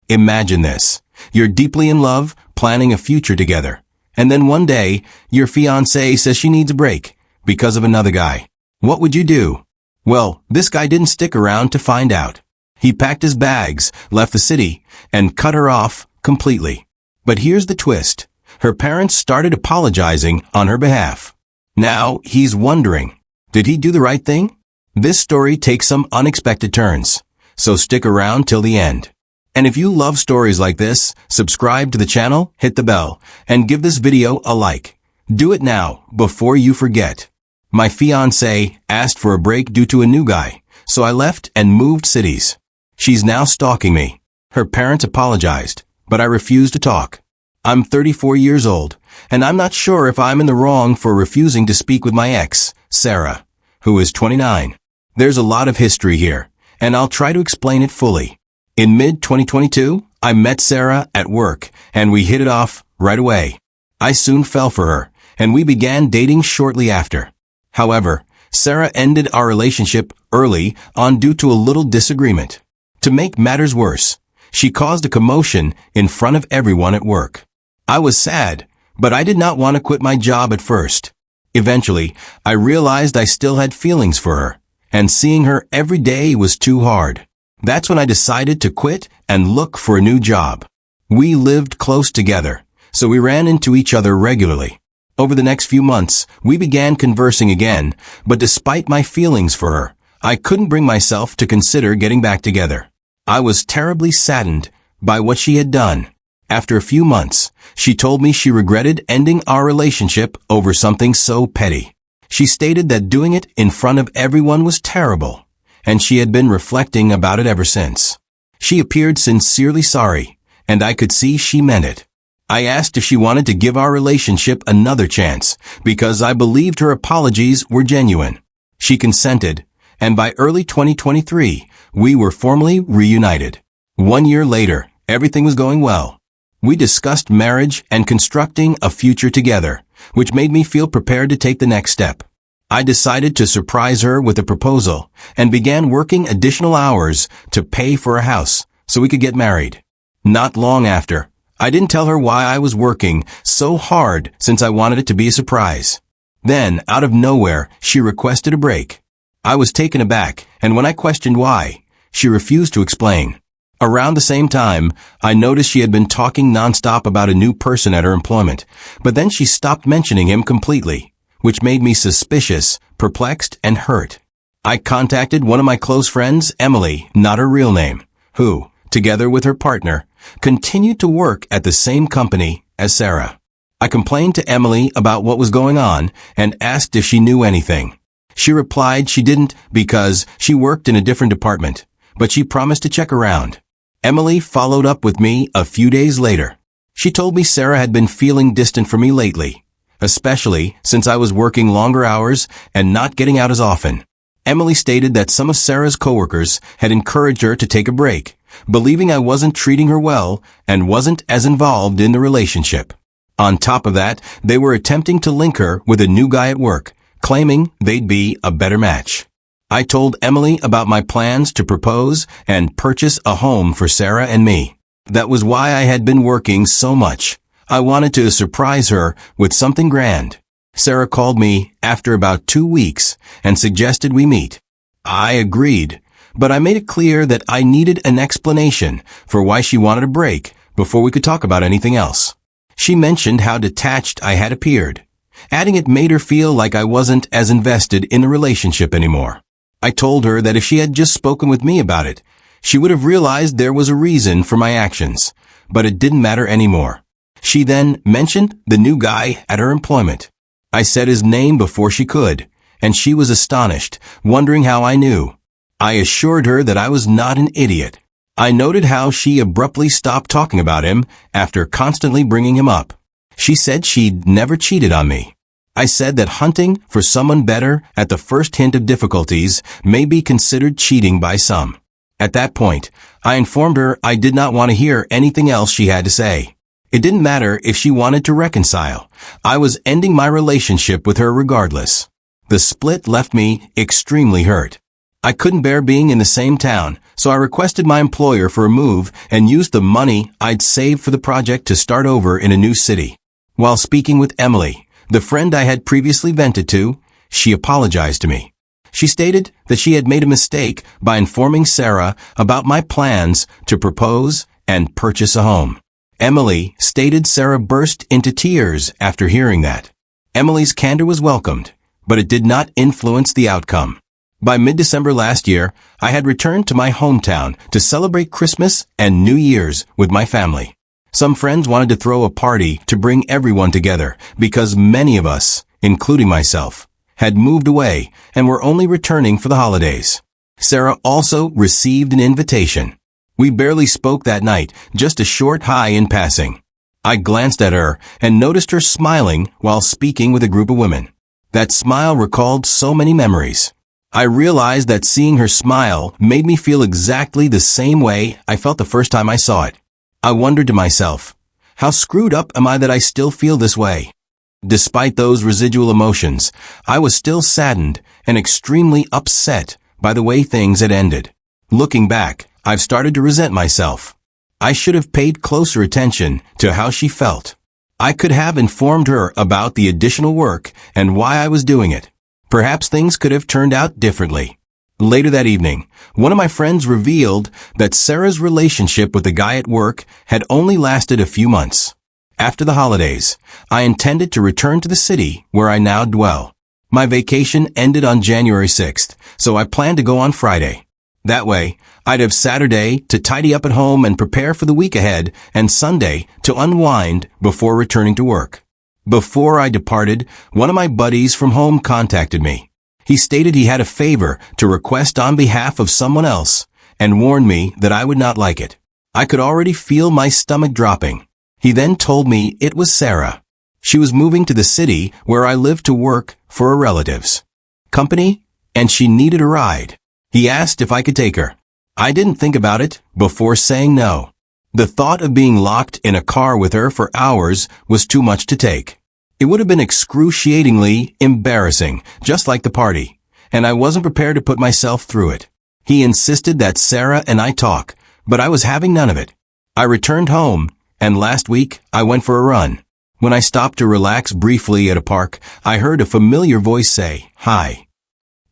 Imagine this. You're deeply in love, planning a future together. And then one day, your fiancée says she needs a break because of another guy. What would you do? Well, this guy didn't stick around to find out. He packed his bags, left the city, and cut her off completely. But here's the twist. Her parents started apologizing on her behalf. Now, he's wondering, did he do the right thing? This story takes some unexpected turns, so stick around till the end. And if you love stories like this, subscribe to the channel, hit the bell, and give this video a like. Do it now, before you forget. My fiancée asked for a break due to a new guy, so I left and moved cities. She's now stalking me. Her parents apologized, but I refused to talk. I'm 34 years old, and I'm not sure if I'm in the wrong for refusing to speak with my ex, Sarah, who is 29. There's a lot of history here, and I'll try to explain it fully. In mid-2022, I met Sarah at work, and we hit it off right away. I soon fell for her, and we began dating shortly after. However, Sarah ended our relationship early on due to a little disagreement. To make matters worse, she caused a commotion in front of everyone at work. I was sad, but I did not want to quit my job at first. Eventually, I realized I still had feelings for her, and seeing her every day was too hard. That's when I decided to quit and look for a new job. We lived close together, so we ran into each other regularly. Over the next few months, we began conversing again, but despite my feelings for her, I couldn't bring myself to consider getting back together. I was terribly saddened by what she had done. After a few months, she told me she regretted ending our relationship over something so petty. She stated that doing it in front of everyone was terrible, and she had been reflecting about it ever since. She appeared sincerely sorry, and I could see she meant it. I asked if she wanted to give our relationship another chance, because I believed her apologies were genuine. She consented, and by early 2023, we were formally reunited. 1 year later, everything was going well. We discussed marriage and constructing a future together, which made me feel prepared to take the next step. I decided to surprise her with a proposal and began working additional hours to pay for a house so we could get married. Not long after, I didn't tell her why I was working so hard since I wanted it to be a surprise. Then, out of nowhere, she requested a break. I was taken aback, and when I questioned why, she refused to explain. Around the same time, I noticed she had been talking nonstop about a new person at her employment, but then she stopped mentioning him completely, which made me suspicious, perplexed, and hurt. I contacted one of my close friends, Emily, not her real name, who, together with her partner, continued to work at the same company as Sarah. I complained to Emily about what was going on and asked if she knew anything. She replied she didn't because she worked in a different department, but she promised to check around. Emily followed up with me a few days later. She told me Sarah had been feeling distant from me lately, especially since I was working longer hours and not getting out as often. Emily stated that some of Sarah's coworkers had encouraged her to take a break, believing I wasn't treating her well and wasn't as involved in the relationship. On top of that, they were attempting to link her with a new guy at work, claiming they'd be a better match. I told Emily about my plans to propose and purchase a home for Sarah and me. That was why I had been working so much. I wanted to surprise her with something grand. Sarah called me after about 2 weeks and suggested we meet. I agreed, but I made it clear that I needed an explanation for why she wanted a break before we could talk about anything else. She mentioned how detached I had appeared, adding it made her feel like I wasn't as invested in the relationship anymore. I told her that if she had just spoken with me about it, she would have realized there was a reason for my actions, but it didn't matter anymore. She then mentioned the new guy at her employment. I said his name before she could, and she was astonished, wondering how I knew. I assured her that I was not an idiot. I noted how she abruptly stopped talking about him after constantly bringing him up. She said she'd never cheated on me. I said that hunting for someone better at the first hint of difficulties may be considered cheating by some. At that point, I informed her I did not want to hear anything else she had to say. It didn't matter if she wanted to reconcile. I was ending my relationship with her regardless. The split left me extremely hurt. I couldn't bear being in the same town, So I requested my employer for a move and used the money I'd saved for the project to start over in a new city. While speaking with Emily, the friend I had previously vented to, she apologized to me. She stated that she had made a mistake by informing Sarah about my plans to propose and purchase a home. Emily stated Sarah burst into tears after hearing that. Emily's candor was welcomed, but it did not influence the outcome. By mid-December last year, I had returned to my hometown to celebrate Christmas and New Year's with my family. Some friends wanted to throw a party to bring everyone together because many of us, including myself, had moved away and were only returning for the holidays. Sarah also received an invitation. We barely spoke that night, just a short hi in passing. I glanced at her and noticed her smiling while speaking with a group of women. That smile recalled so many memories. I realized that seeing her smile made me feel exactly the same way I felt the first time I saw it. I wondered to myself, how screwed up am I that I still feel this way? Despite those residual emotions, I was still saddened and extremely upset by the way things had ended. Looking back, I've started to resent myself. I should have paid closer attention to how she felt. I could have informed her about the additional work and why I was doing it. Perhaps things could have turned out differently. Later that evening, one of my friends revealed that Sarah's relationship with the guy at work had only lasted a few months. After the holidays, I intended to return to the city where I now dwell. My vacation ended on January 6th, so I planned to go on Friday. That way, I'd have Saturday to tidy up at home and prepare for the week ahead, and Sunday to unwind before returning to work. Before I departed, one of my buddies from home contacted me. He stated he had a favor to request on behalf of someone else and warned me that I would not like it. I could already feel my stomach dropping. He then told me it was Sarah. She was moving to the city where I lived to work for a relative's company, and she needed a ride. He asked if I could take her. I didn't think about it before saying no. The thought of being locked in a car with her for hours was too much to take. It would have been excruciatingly embarrassing, just like the party, and I wasn't prepared to put myself through it. He insisted that Sarah and I talk, but I was having none of it. I returned home, and last week I went for a run. When I stopped to relax briefly at a park, I heard a familiar voice say, "Hi."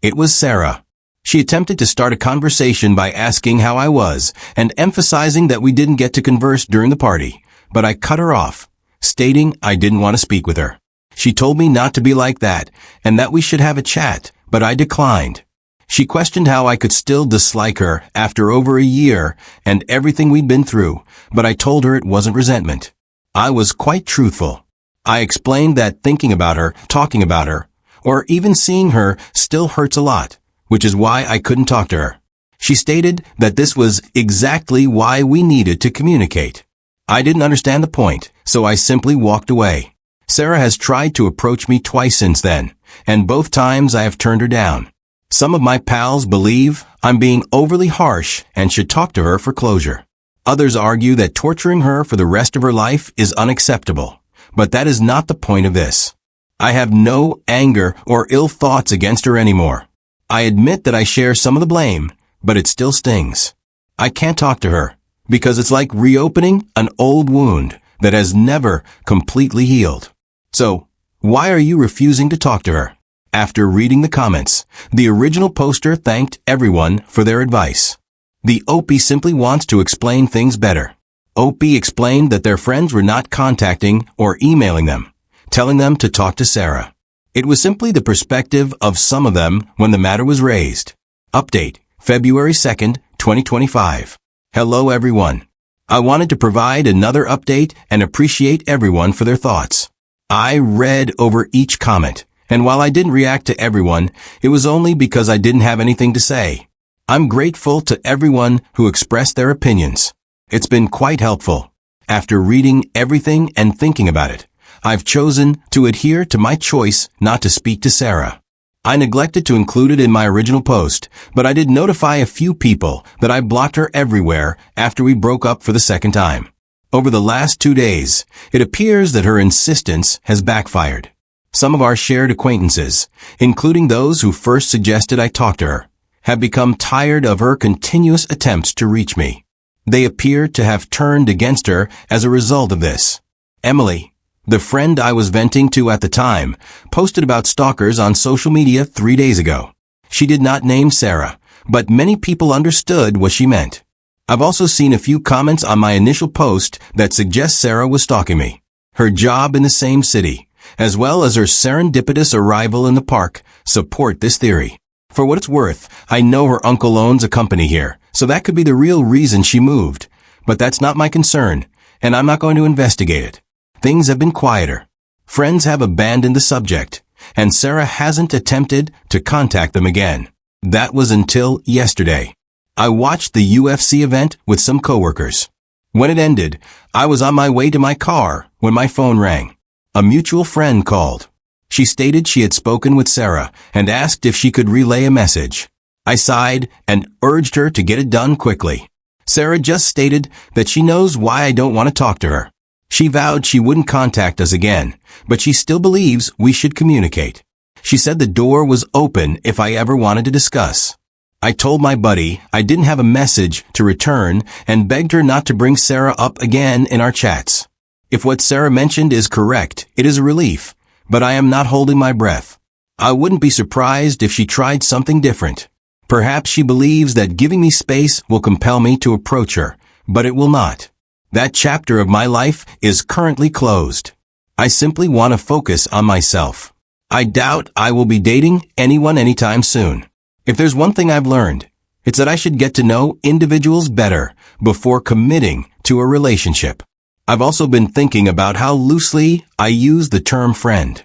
It was Sarah. She attempted to start a conversation by asking how I was and emphasizing that we didn't get to converse during the party, but I cut her off, stating I didn't want to speak with her. She told me not to be like that and that we should have a chat, but I declined. She questioned how I could still dislike her after over a year and everything we'd been through, but I told her it wasn't resentment. I was quite truthful. I explained that thinking about her, talking about her, or even seeing her still hurts a lot, which is why I couldn't talk to her. She stated that this was exactly why we needed to communicate. I didn't understand the point, so I simply walked away. Sarah has tried to approach me twice since then, and both times I have turned her down. Some of my pals believe I'm being overly harsh and should talk to her for closure. Others argue that torturing her for the rest of her life is unacceptable, but that is not the point of this. I have no anger or ill thoughts against her anymore. I admit that I share some of the blame, but it still stings. I can't talk to her because it's like reopening an old wound that has never completely healed. So, why are you refusing to talk to her? After reading the comments, the original poster thanked everyone for their advice. The OP simply wants to explain things better. OP explained that their friends were not contacting or emailing them, telling them to talk to Sarah. It was simply the perspective of some of them when the matter was raised. Update, February 2nd, 2025. Hello everyone. I wanted to provide another update and appreciate everyone for their thoughts. I read over each comment, and while I didn't react to everyone, it was only because I didn't have anything to say. I'm grateful to everyone who expressed their opinions. It's been quite helpful. After reading everything and thinking about it, I've chosen to adhere to my choice not to speak to Sarah. I neglected to include it in my original post, but I did notify a few people that I blocked her everywhere after we broke up for the second time. Over the last 2 days, it appears that her insistence has backfired. Some of our shared acquaintances, including those who first suggested I talk to her, have become tired of her continuous attempts to reach me. They appear to have turned against her as a result of this. Emily, the friend I was venting to at the time, posted about stalkers on social media 3 days ago. She did not name Sarah, but many people understood what she meant. I've also seen a few comments on my initial post that suggest Sarah was stalking me. Her job in the same city, as well as her serendipitous arrival in the park, support this theory. For what it's worth, I know her uncle owns a company here, so that could be the real reason she moved. But that's not my concern, and I'm not going to investigate it. Things have been quieter. Friends have abandoned the subject, and Sarah hasn't attempted to contact them again. That was until yesterday. I watched the UFC event with some coworkers. When it ended, I was on my way to my car when my phone rang. A mutual friend called. She stated she had spoken with Sarah and asked if she could relay a message. I sighed and urged her to get it done quickly. Sarah just stated that she knows why I don't want to talk to her. She vowed she wouldn't contact us again, but she still believes we should communicate. She said the door was open if I ever wanted to discuss. I told my buddy I didn't have a message to return and begged her not to bring Sarah up again in our chats. If what Sarah mentioned is correct, it is a relief, but I am not holding my breath. I wouldn't be surprised if she tried something different. Perhaps she believes that giving me space will compel me to approach her, but it will not. That chapter of my life is currently closed. I simply want to focus on myself. I doubt I will be dating anyone anytime soon. If there's one thing I've learned, it's that I should get to know individuals better before committing to a relationship. I've also been thinking about how loosely I use the term friend.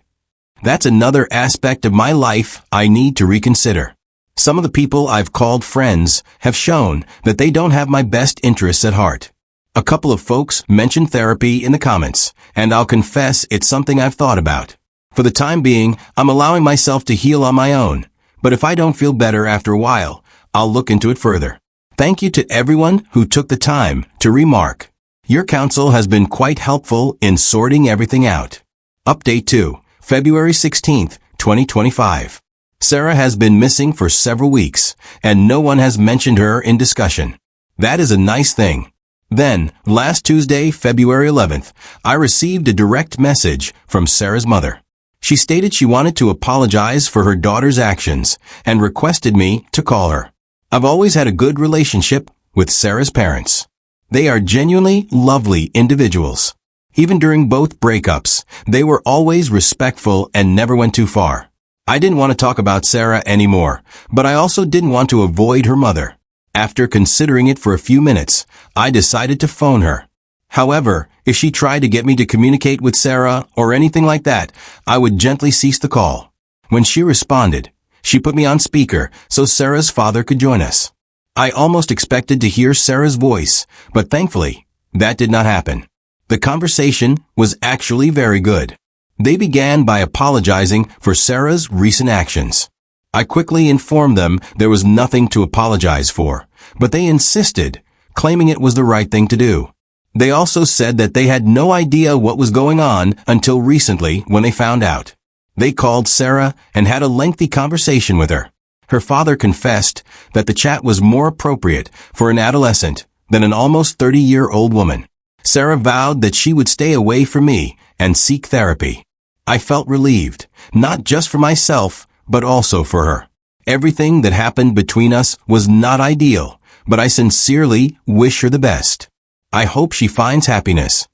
That's another aspect of my life I need to reconsider. Some of the people I've called friends have shown that they don't have my best interests at heart. A couple of folks mentioned therapy in the comments, and I'll confess it's something I've thought about. For the time being, I'm allowing myself to heal on my own. But if I don't feel better after a while, I'll look into it further. Thank you to everyone who took the time to remark. Your counsel has been quite helpful in sorting everything out. Update 2, February 16th, 2025. Sarah has been missing for several weeks, and no one has mentioned her in discussion. That is a nice thing. Then, last Tuesday, February 11th, I received a direct message from Sarah's mother. She stated she wanted to apologize for her daughter's actions and requested me to call her. I've always had a good relationship with Sarah's parents. They are genuinely lovely individuals. Even during both breakups, they were always respectful and never went too far. I didn't want to talk about Sarah anymore, but I also didn't want to avoid her mother. After considering it for a few minutes, I decided to phone her. However, if she tried to get me to communicate with Sarah or anything like that, I would gently cease the call. When she responded, she put me on speaker so Sarah's father could join us. I almost expected to hear Sarah's voice, but thankfully, that did not happen. The conversation was actually very good. They began by apologizing for Sarah's recent actions. I quickly informed them there was nothing to apologize for, but they insisted, claiming it was the right thing to do. They also said that they had no idea what was going on until recently when they found out. They called Sarah and had a lengthy conversation with her. Her father confessed that the chat was more appropriate for an adolescent than an almost 30-year-old woman. Sarah vowed that she would stay away from me and seek therapy. I felt relieved, not just for myself, but also for her. Everything that happened between us was not ideal, but I sincerely wish her the best. I hope she finds happiness.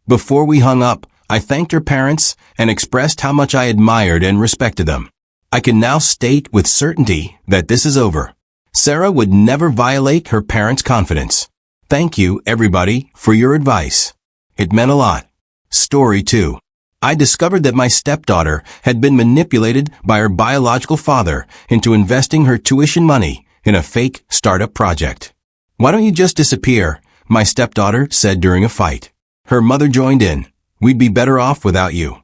Before we hung up, I thanked her parents and expressed how much I admired and respected them. I can now state with certainty that this is over. Sarah would never violate her parents' confidence. Thank you, everybody, for your advice. It meant a lot. Story 2. I discovered that my stepdaughter had been manipulated by her biological father into investing her tuition money in a fake startup project. "Why don't you just disappear?" my stepdaughter said during a fight. Her mother joined in. "We'd be better off without you."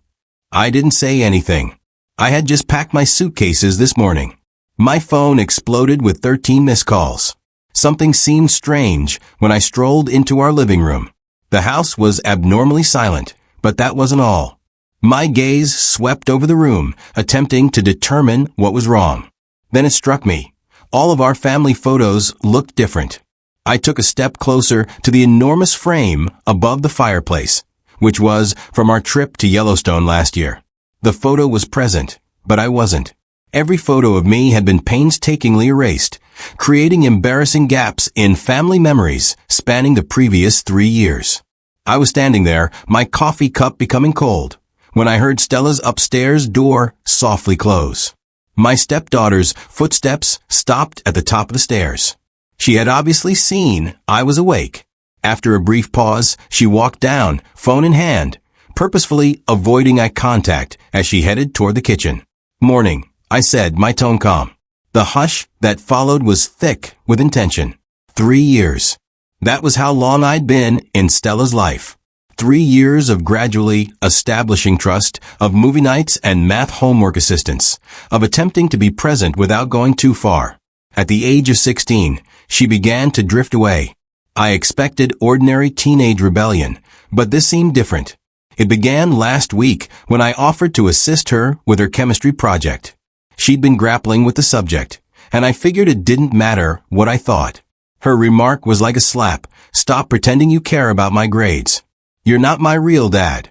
I didn't say anything. I had just packed my suitcases this morning. My phone exploded with 13 missed calls. Something seemed strange when I strolled into our living room. The house was abnormally silent, but that wasn't all. My gaze swept over the room, attempting to determine what was wrong. Then it struck me. All of our family photos looked different. I took a step closer to the enormous frame above the fireplace, which was from our trip to Yellowstone last year. The photo was present, but I wasn't. Every photo of me had been painstakingly erased, creating embarrassing gaps in family memories spanning the previous 3 years. I was standing there, my coffee cup becoming cold, when I heard Stella's upstairs door softly close. My stepdaughter's footsteps stopped at the top of the stairs. She had obviously seen I was awake. After a brief pause, she walked down, phone in hand, purposefully avoiding eye contact as she headed toward the kitchen. "Morning," I said, my tone calm. The hush that followed was thick with intention. 3 years. That was how long I'd been in Stella's life. 3 years of gradually establishing trust, of movie nights and math homework assistance, of attempting to be present without going too far. At the age of 16, she began to drift away. I expected ordinary teenage rebellion, but this seemed different. It began last week when I offered to assist her with her chemistry project. She'd been grappling with the subject, and I figured it didn't matter what I thought. Her remark was like a slap. "Stop pretending you care about my grades. You're not my real dad."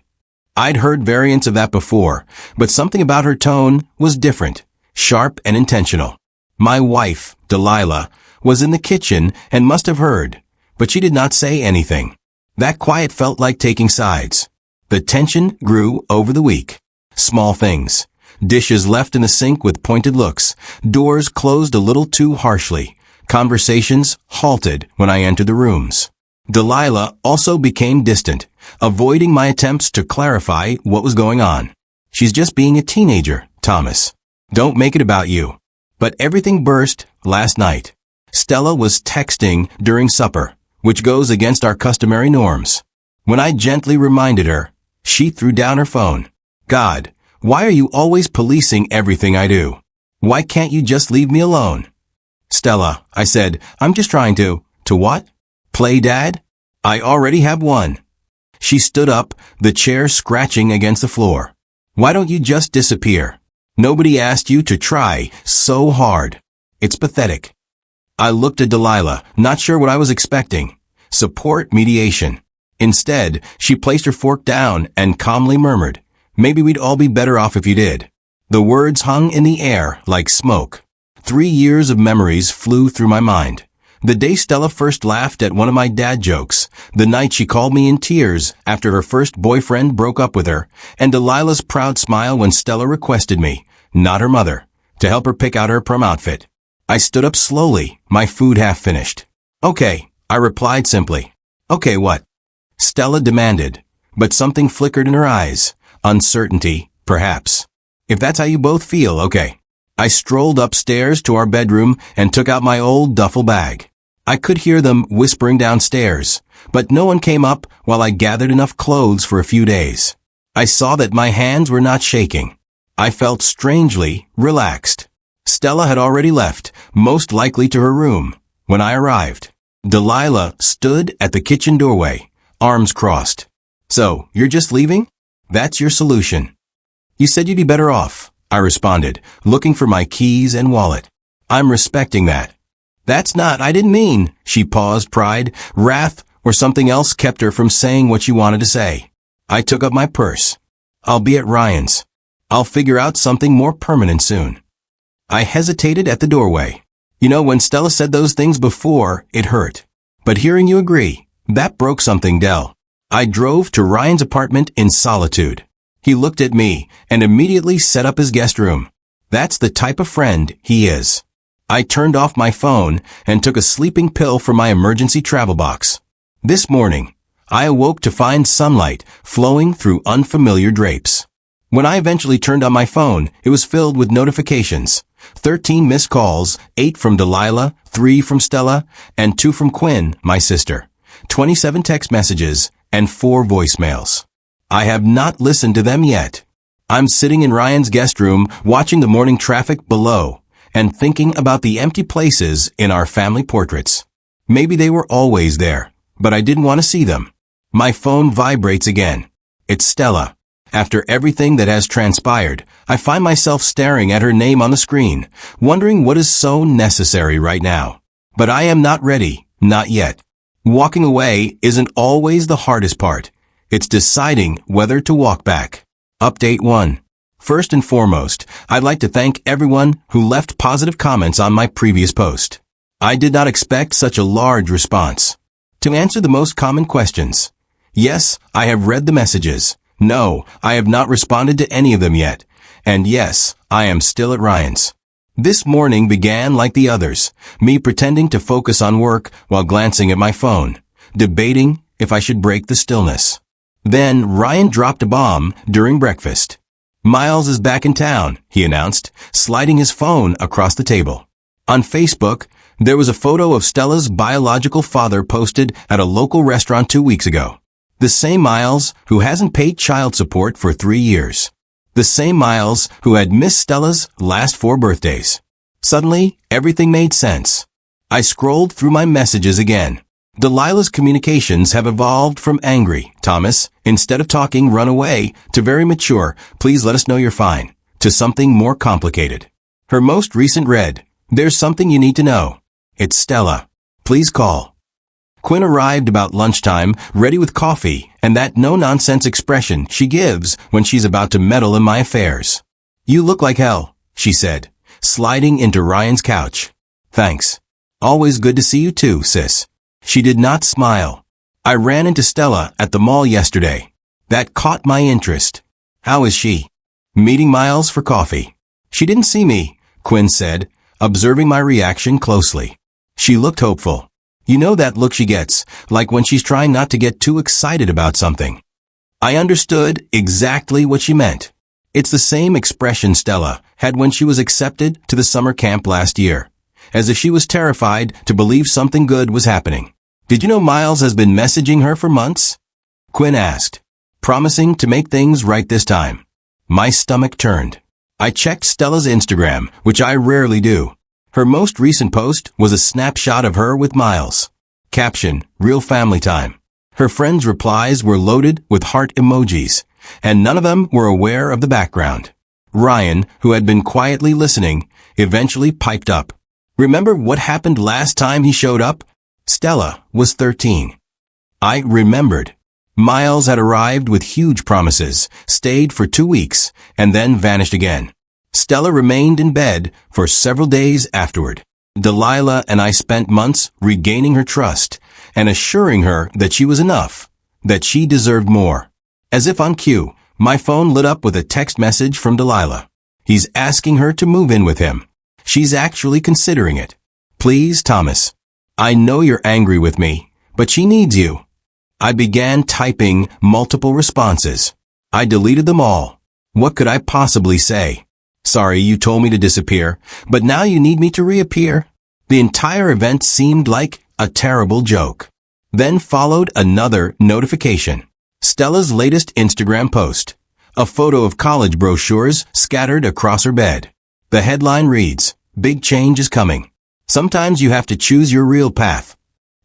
I'd heard variants of that before, but something about her tone was different, sharp and intentional. My wife, Delilah, was in the kitchen and must have heard, but she did not say anything. That quiet felt like taking sides. The tension grew over the week. Small things. Dishes left in the sink with pointed looks. Doors closed a little too harshly. Conversations halted when I entered the rooms. Delilah also became distant, avoiding my attempts to clarify what was going on. "She's just being a teenager, Thomas. Don't make it about you." But everything burst last night. Stella was texting during supper, which goes against our customary norms. When I gently reminded her, she threw down her phone. "God, why are you always policing everything I do? Why can't you just leave me alone?" "Stella," I said, "I'm just trying to..." "To what? Play dad? I already have one." She stood up, the chair scratching against the floor. "Why don't you just disappear? Nobody asked you to try so hard. It's pathetic." I looked at Delilah, not sure what I was expecting. Support, mediation. Instead, she placed her fork down and calmly murmured, "Maybe we'd all be better off if you did." The words hung in the air like smoke. 3 years of memories flew through my mind. The day Stella first laughed at one of my dad jokes, the night she called me in tears after her first boyfriend broke up with her, and Delilah's proud smile when Stella requested me, not her mother, to help her pick out her prom outfit. I stood up slowly, my food half finished. "Okay," I replied simply. "Okay, what?" Stella demanded, but something flickered in her eyes. Uncertainty, perhaps. "If that's how you both feel, okay." I strolled upstairs to our bedroom and took out my old duffel bag. I could hear them whispering downstairs, but no one came up while I gathered enough clothes for a few days. I saw that my hands were not shaking. I felt strangely relaxed. Stella had already left, most likely to her room, when I arrived. Delilah stood at the kitchen doorway, arms crossed. "So, you're just leaving? That's your solution." "You said you'd be better off," I responded, looking for my keys and wallet. "I'm respecting that." "That's not, I didn't mean." She paused, pride, wrath, or something else kept her from saying what she wanted to say. I took up my purse. "I'll be at Ryan's. I'll figure out something more permanent soon." I hesitated at the doorway. You know, when Stella said those things before, it hurt. But hearing you agree, that broke something, Del. I drove to Ryan's apartment in solitude. He looked at me and immediately set up his guest room. That's the type of friend he is. I turned off my phone and took a sleeping pill from my emergency travel box. This morning, I awoke to find sunlight flowing through unfamiliar drapes. When I eventually turned on my phone, it was filled with notifications. 13 missed calls, 8 from Delilah, 3 from Stella, and 2 from Quinn, my sister. 27 text messages, and 4 voicemails. I have not listened to them yet. I'm sitting in Ryan's guest room, watching the morning traffic below, and thinking about the empty places in our family portraits. Maybe they were always there, but I didn't want to see them. My phone vibrates again. It's Stella. After everything that has transpired, I find myself staring at her name on the screen, wondering what is so necessary right now. But I am not ready, not yet. Walking away isn't always the hardest part. It's deciding whether to walk back. Update 1. First and foremost, I'd like to thank everyone who left positive comments on my previous post. I did not expect such a large response. To answer the most common questions. Yes, I have read the messages. No, I have not responded to any of them yet. And yes, I am still at Ryan's. This morning began like the others, me pretending to focus on work while glancing at my phone, debating if I should break the stillness. Then Ryan dropped a bomb during breakfast. Miles is back in town, he announced, sliding his phone across the table. On Facebook, there was a photo of Stella's biological father posted at a local restaurant 2 weeks ago. The same Miles who hasn't paid child support for 3 years. The same Miles who had missed Stella's last 4 birthdays. Suddenly, everything made sense. I scrolled through my messages again. Delilah's communications have evolved from angry, Thomas, instead of talking run away, to very mature, please let us know you're fine, to something more complicated. Her most recent read, there's something you need to know. It's Stella. Please call. Quinn arrived about lunchtime, ready with coffee, and that no-nonsense expression she gives when she's about to meddle in my affairs. You look like hell, she said, sliding into Ryan's couch. Thanks. Always good to see you too, sis. She did not smile. I ran into Stella at the mall yesterday. That caught my interest. How is she? Meeting Miles for coffee. She didn't see me, Quinn said, observing my reaction closely. She looked hopeful. You know that look she gets, like when she's trying not to get too excited about something. I understood exactly what she meant. It's the same expression Stella had when she was accepted to the summer camp last year, as if she was terrified to believe something good was happening. Did you know Miles has been messaging her for months? Quinn asked, promising to make things right this time. My stomach turned. I checked Stella's Instagram, which I rarely do. Her most recent post was a snapshot of her with Miles. Caption, real family time. Her friends' replies were loaded with heart emojis, and none of them were aware of the background. Ryan, who had been quietly listening, eventually piped up. Remember what happened last time he showed up? Stella was 13. I remembered. Miles had arrived with huge promises, stayed for 2 weeks, and then vanished again. Stella remained in bed for several days afterward. Delilah and I spent months regaining her trust and assuring her that she was enough, that she deserved more. As if on cue, my phone lit up with a text message from Delilah. He's asking her to move in with him. She's actually considering it. Please, Thomas. I know you're angry with me, but she needs you. I began typing multiple responses. I deleted them all. What could I possibly say? Sorry you told me to disappear, but now you need me to reappear? The entire event seemed like a terrible joke. Then followed another notification. Stella's latest Instagram post. A photo of college brochures scattered across her bed. The headline reads, Big change is coming. Sometimes you have to choose your real path.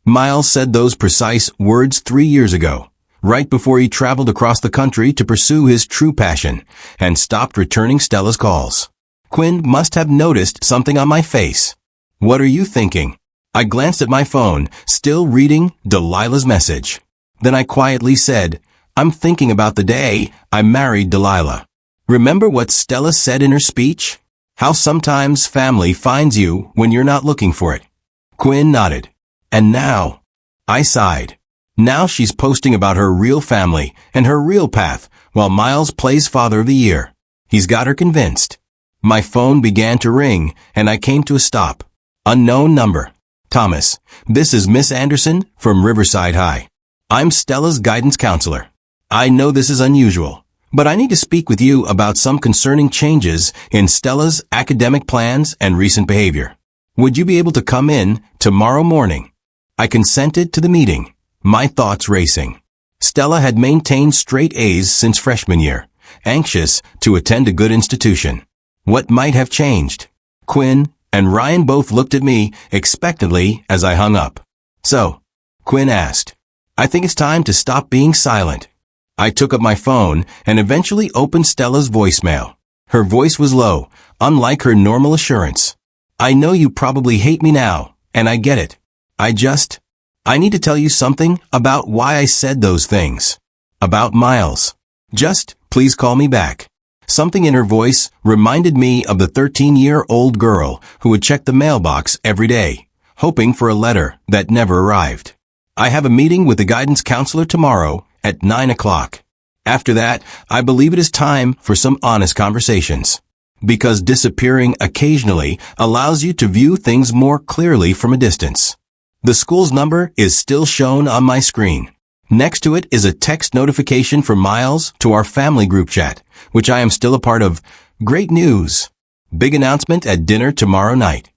Miles said those precise words 3 years ago, right before he traveled across the country to pursue his true passion, and stopped returning Stella's calls. Quinn must have noticed something on my face. What are you thinking? I glanced at my phone, still reading Delilah's message. Then I quietly said, I'm thinking about the day I married Delilah. Remember what Stella said in her speech? How sometimes family finds you when you're not looking for it. Quinn nodded. And now, I sighed. Now she's posting about her real family and her real path, while Miles plays Father of the Year. He's got her convinced. My phone began to ring, and I came to a stop. Unknown number. Thomas, this is Miss Anderson from Riverside High. I'm Stella's guidance counselor. I know this is unusual, but I need to speak with you about some concerning changes in Stella's academic plans and recent behavior. Would you be able to come in tomorrow morning? I consented to the meeting, my thoughts racing. Stella had maintained straight A's since freshman year, anxious to attend a good institution. What might have changed? Quinn and Ryan both looked at me expectantly as I hung up. So, Quinn asked, I think it's time to stop being silent. I took up my phone and eventually opened Stella's voicemail. Her voice was low, unlike her normal assurance. I know you probably hate me now, and I get it. I need to tell you something about why I said those things. About Miles. Just, please call me back. Something in her voice reminded me of the 13-year-old girl who would check the mailbox every day, hoping for a letter that never arrived. I have a meeting with the guidance counselor tomorrow at 9 o'clock. After that, I believe it is time for some honest conversations. Because disappearing occasionally allows you to view things more clearly from a distance. The school's number is still shown on my screen. Next to it is a text notification from Miles to our family group chat, which I am still a part of. Great news! Big announcement at dinner tomorrow night.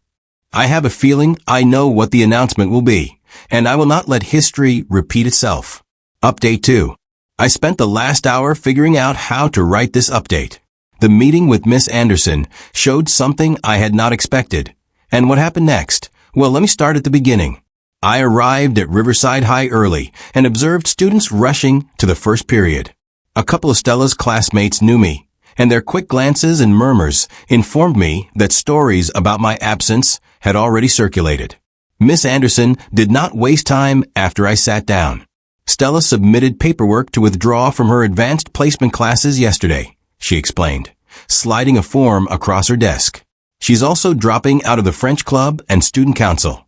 I have a feeling I know what the announcement will be, and I will not let history repeat itself. Update 2. I spent the last hour figuring out how to write this update. The meeting with Miss Anderson showed something I had not expected. And what happened next? Well, let me start at the beginning. I arrived at Riverside High early and observed students rushing to the first period. A couple of Stella's classmates knew me, and their quick glances and murmurs informed me that stories about my absence had already circulated. Miss Anderson did not waste time after I sat down. Stella submitted paperwork to withdraw from her advanced placement classes yesterday, she explained, sliding a form across her desk. She's also dropping out of the French club and student council.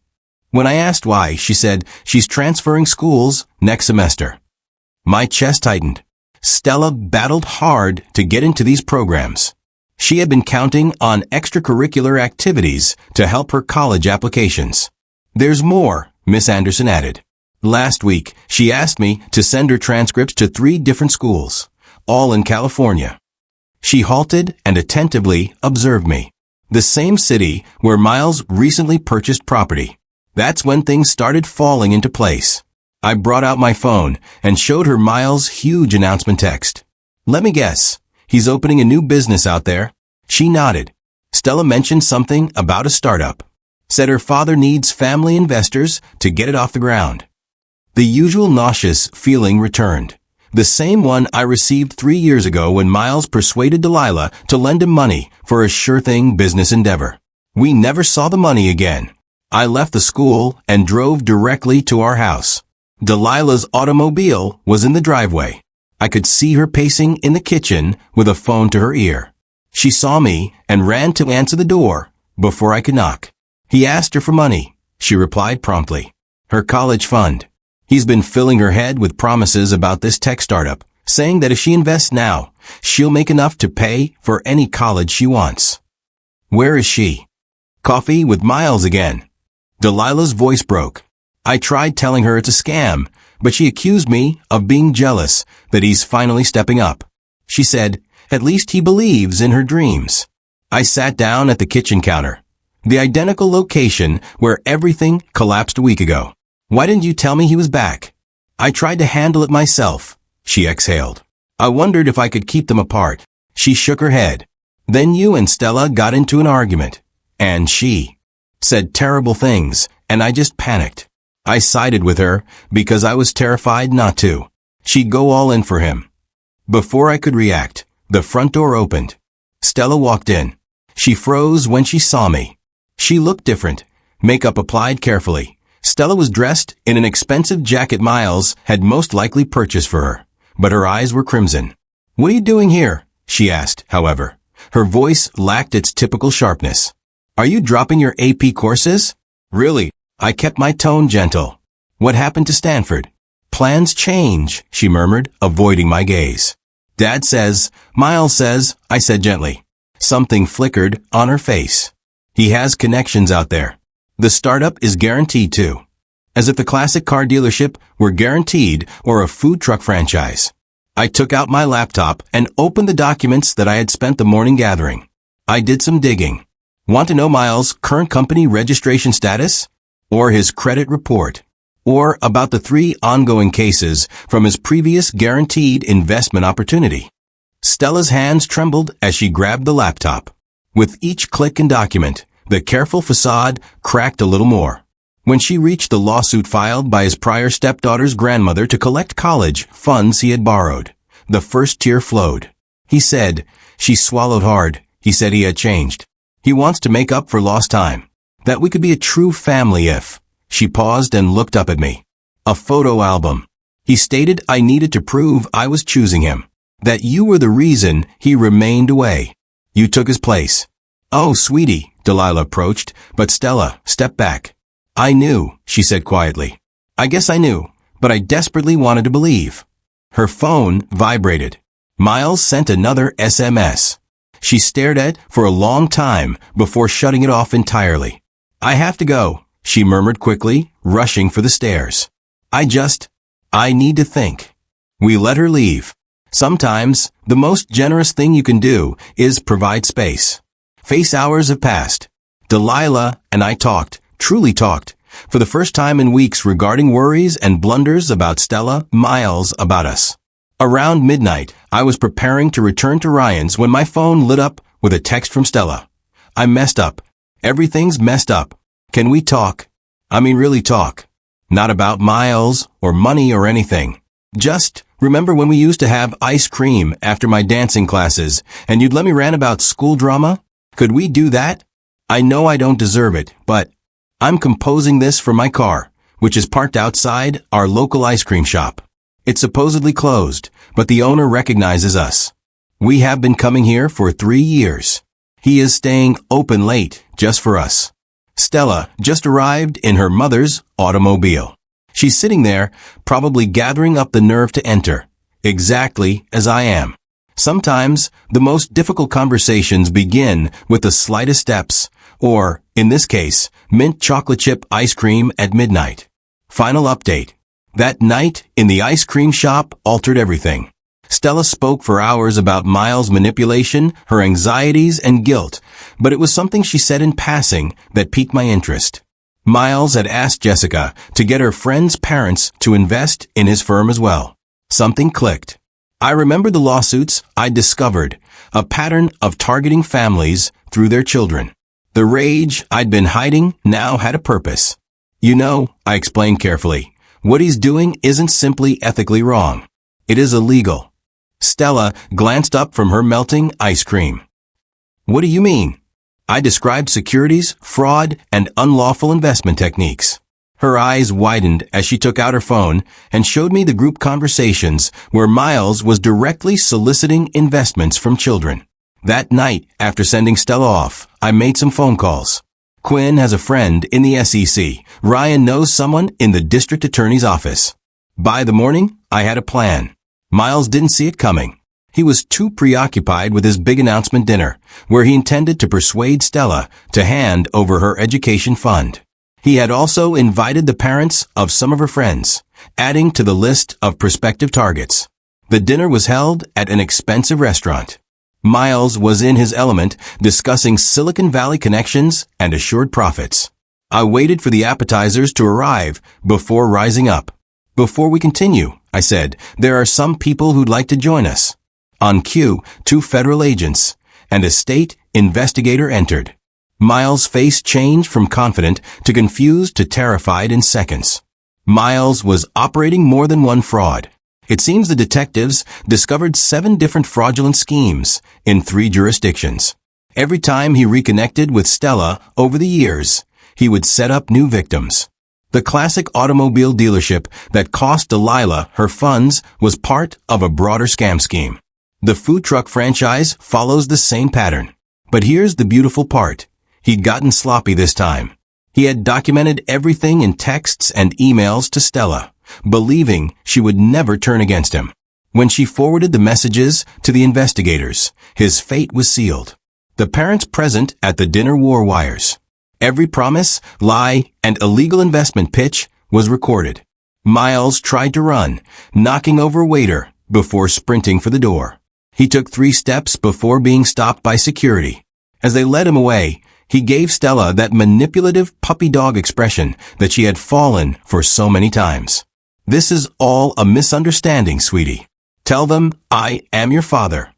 When I asked why, she said she's transferring schools next semester. My chest tightened. Stella battled hard to get into these programs. She had been counting on extracurricular activities to help her college applications. There's more, Miss Anderson added. Last week, she asked me to send her transcripts to 3 different schools, all in California. She halted and attentively observed me. The same city where Miles recently purchased property. That's when things started falling into place. I brought out my phone and showed her Miles' huge announcement text. Let me guess, he's opening a new business out there? She nodded. Stella mentioned something about a startup. Said her father needs family investors to get it off the ground. The usual nauseous feeling returned. The same one I received 3 years ago when Miles persuaded Delilah to lend him money for a sure-thing business endeavor. We never saw the money again. I left the school and drove directly to our house. Delilah's automobile was in the driveway. I could see her pacing in the kitchen with a phone to her ear. She saw me and ran to answer the door before I could knock. He asked her for money, she replied promptly. Her college fund. He's been filling her head with promises about this tech startup, saying that if she invests now, she'll make enough to pay for any college she wants. Where is she? Coffee with Miles again. Delilah's voice broke. I tried telling her it's a scam, but she accused me of being jealous that he's finally stepping up. She said, at least he believes in her dreams. I sat down at the kitchen counter, the identical location where everything collapsed a week ago. Why didn't you tell me he was back? I tried to handle it myself, she exhaled. I wondered if I could keep them apart. She shook her head. Then you and Stella got into an argument, and she said terrible things, and I just panicked. I sided with her because I was terrified not to. She'd go all in for him. Before I could react, the front door opened. Stella walked in. She froze when she saw me. She looked different, makeup applied carefully. Stella was dressed in an expensive jacket Miles had most likely purchased for her, but her eyes were crimson. What are you doing here? She asked, however. Her voice lacked its typical sharpness. Are you dropping your AP courses? Really? I kept my tone gentle. What happened to Stanford? Plans change, she murmured, avoiding my gaze. Dad says, Miles says, I said gently. Something flickered on her face. He has connections out there. The startup is guaranteed to. As if the classic car dealership were guaranteed or a food truck franchise. I took out my laptop and opened the documents that I had spent the morning gathering. I did some digging. Want to know Miles' current company registration status? Or his credit report? Or about the 3 ongoing cases from his previous guaranteed investment opportunity? Stella's hands trembled as she grabbed the laptop. With each click and document, the careful facade cracked a little more. When she reached the lawsuit filed by his prior stepdaughter's grandmother to collect college funds he had borrowed, The first tear flowed. He said, she swallowed hard. He said he had changed. He wants to make up for lost time. That we could be a true family if. She paused and looked up at me. A photo album. He stated I needed to prove I was choosing him. That you were the reason he remained away. You took his place. Oh, sweetie, Delilah approached, but Stella stepped back. I knew, she said quietly. I guess I knew, but I desperately wanted to believe. Her phone vibrated. Miles sent another SMS. She stared at it for a long time before shutting it off entirely. I have to go, she murmured quickly, rushing for the stairs. I need to think. We let her leave. Sometimes, the most generous thing you can do is provide space. Hours have passed. Delilah and I talked, truly talked, for the first time in weeks regarding worries and blunders about Stella, Miles, about us. Around midnight, I was preparing to return to Ryan's when my phone lit up with a text from Stella. I messed up. Everything's messed up. Can we talk? I mean really talk. Not about Miles or money or anything. Just remember when we used to have ice cream after my dancing classes and you'd let me rant about school drama? Could we do that? I know I don't deserve it, but I'm composing this for my car, which is parked outside our local ice cream shop. It's supposedly closed, but the owner recognizes us. We have been coming here for 3 years. He is staying open late just for us. Stella just arrived in her mother's automobile. She's sitting there, probably gathering up the nerve to enter, exactly as I am. Sometimes, the most difficult conversations begin with the slightest steps, or, in this case, mint chocolate chip ice cream at midnight. Final update. That night in the ice cream shop altered everything. Stella spoke for hours about Miles' manipulation, her anxieties, and guilt, but it was something she said in passing that piqued my interest. Miles had asked Jessica to get her friend's parents to invest in his firm as well. Something clicked. I remembered the lawsuits I'd discovered, a pattern of targeting families through their children. The rage I'd been hiding now had a purpose. You know, I explained carefully, what he's doing isn't simply ethically wrong. It is illegal. Stella glanced up from her melting ice cream. What do you mean? I described securities, fraud, and unlawful investment techniques. Her eyes widened as she took out her phone and showed me the group conversations where Miles was directly soliciting investments from children. That night, after sending Stella off, I made some phone calls. Quinn has a friend in the SEC. Ryan knows someone in the district attorney's office. By the morning, I had a plan. Miles didn't see it coming. He was too preoccupied with his big announcement dinner, where he intended to persuade Stella to hand over her education fund. He had also invited the parents of some of her friends, adding to the list of prospective targets. The dinner was held at an expensive restaurant. Miles was in his element, discussing Silicon Valley connections and assured profits. I waited for the appetizers to arrive before rising up. Before we continue, I said, there are some people who'd like to join us. On cue, 2 federal agents and a state investigator entered. Miles' face changed from confident to confused to terrified in seconds. Miles was operating more than one fraud. It seems the detectives discovered 7 different fraudulent schemes in 3 jurisdictions. Every time he reconnected with Stella over the years, he would set up new victims. The classic automobile dealership that cost Delilah her funds was part of a broader scam scheme. The food truck franchise follows the same pattern. But here's the beautiful part. He'd gotten sloppy this time. He had documented everything in texts and emails to Stella, believing she would never turn against him. When she forwarded the messages to the investigators, his fate was sealed. The parents present at the dinner wore wires. Every promise, lie, and illegal investment pitch was recorded. Miles tried to run, knocking over a waiter before sprinting for the door. He took 3 steps before being stopped by security. As they led him away, he gave Stella that manipulative puppy dog expression that she had fallen for so many times. This is all a misunderstanding, sweetie. Tell them I am your father.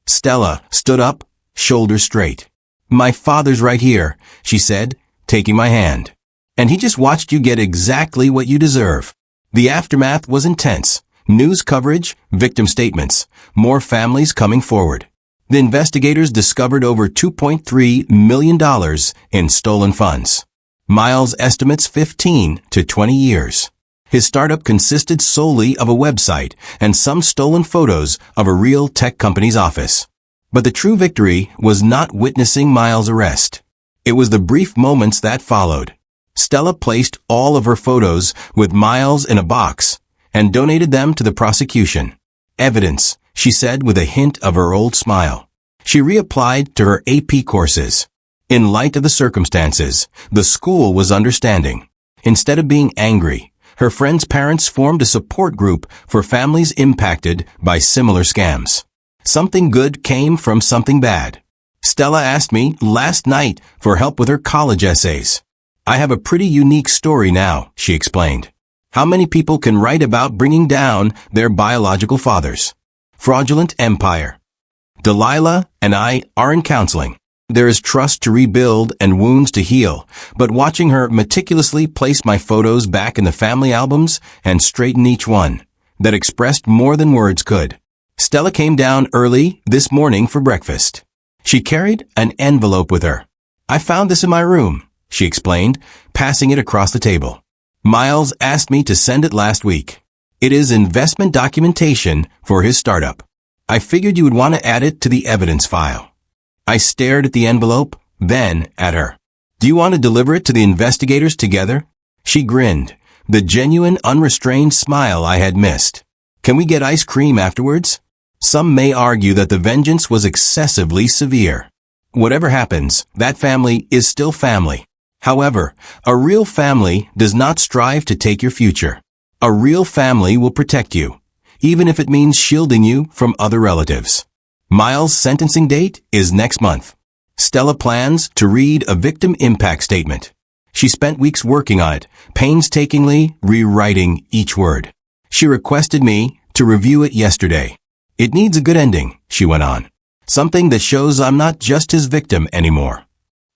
Stella stood up, shoulders straight. My father's right here, she said, taking my hand. And he just watched you get exactly what you deserve. The aftermath was intense. News coverage, victim statements, more families coming forward. The investigators discovered over $2.3 million in stolen funds. Miles estimates 15 to 20 years. His startup consisted solely of a website and some stolen photos of a real tech company's office. But the true victory was not witnessing Miles' arrest. It was the brief moments that followed. Stella placed all of her photos with Miles in a box and donated them to the prosecution. Evidence, she said with a hint of her old smile. She reapplied to her AP courses. In light of the circumstances, the school was understanding. Instead of being angry, her friends' parents formed a support group for families impacted by similar scams. Something good came from something bad. Stella asked me last night for help with her college essays. I have a pretty unique story now, she explained. How many people can write about bringing down their biological fathers? Fraudulent empire. Delilah and I are in counseling. There is trust to rebuild and wounds to heal, but watching her meticulously place my photos back in the family albums and straighten each one, that expressed more than words could. Stella came down early this morning for breakfast. She carried an envelope with her. I found this in my room, she explained, passing it across the table. Miles asked me to send it last week. It is investment documentation for his startup. I figured you would want to add it to the evidence file. I stared at the envelope, then at her. Do you want to deliver it to the investigators together? She grinned, the genuine, unrestrained smile I had missed. Can we get ice cream afterwards? Some may argue that the vengeance was excessively severe. Whatever happens, that family is still family. However, a real family does not strive to take your future. A real family will protect you, even if it means shielding you from other relatives. Miles' sentencing date is next month. Stella plans to read a victim impact statement. She spent weeks working on it, painstakingly rewriting each word. She requested me to review it yesterday. It needs a good ending, she went on. Something that shows I'm not just his victim anymore.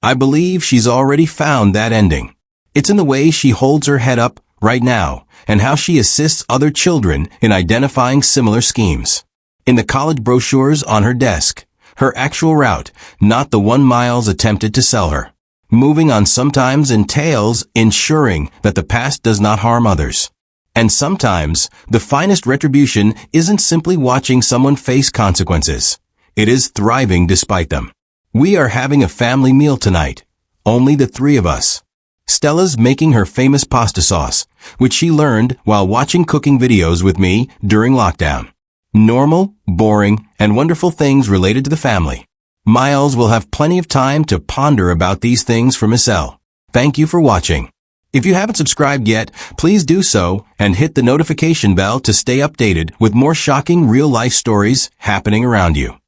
I believe she's already found that ending. It's in the way she holds her head up right now and how she assists other children in identifying similar schemes. In the college brochures on her desk, her actual route, not the one Miles attempted to sell her. Moving on sometimes entails ensuring that the past does not harm others. And sometimes, the finest retribution isn't simply watching someone face consequences. It is thriving despite them. We are having a family meal tonight. Only the three of us. Stella's making her famous pasta sauce, which she learned while watching cooking videos with me during lockdown. Normal, boring, and wonderful things related to the family. Miles will have plenty of time to ponder about these things for Michelle. Thank you for watching. If you haven't subscribed yet, please do so and hit the notification bell to stay updated with more shocking real-life stories happening around you.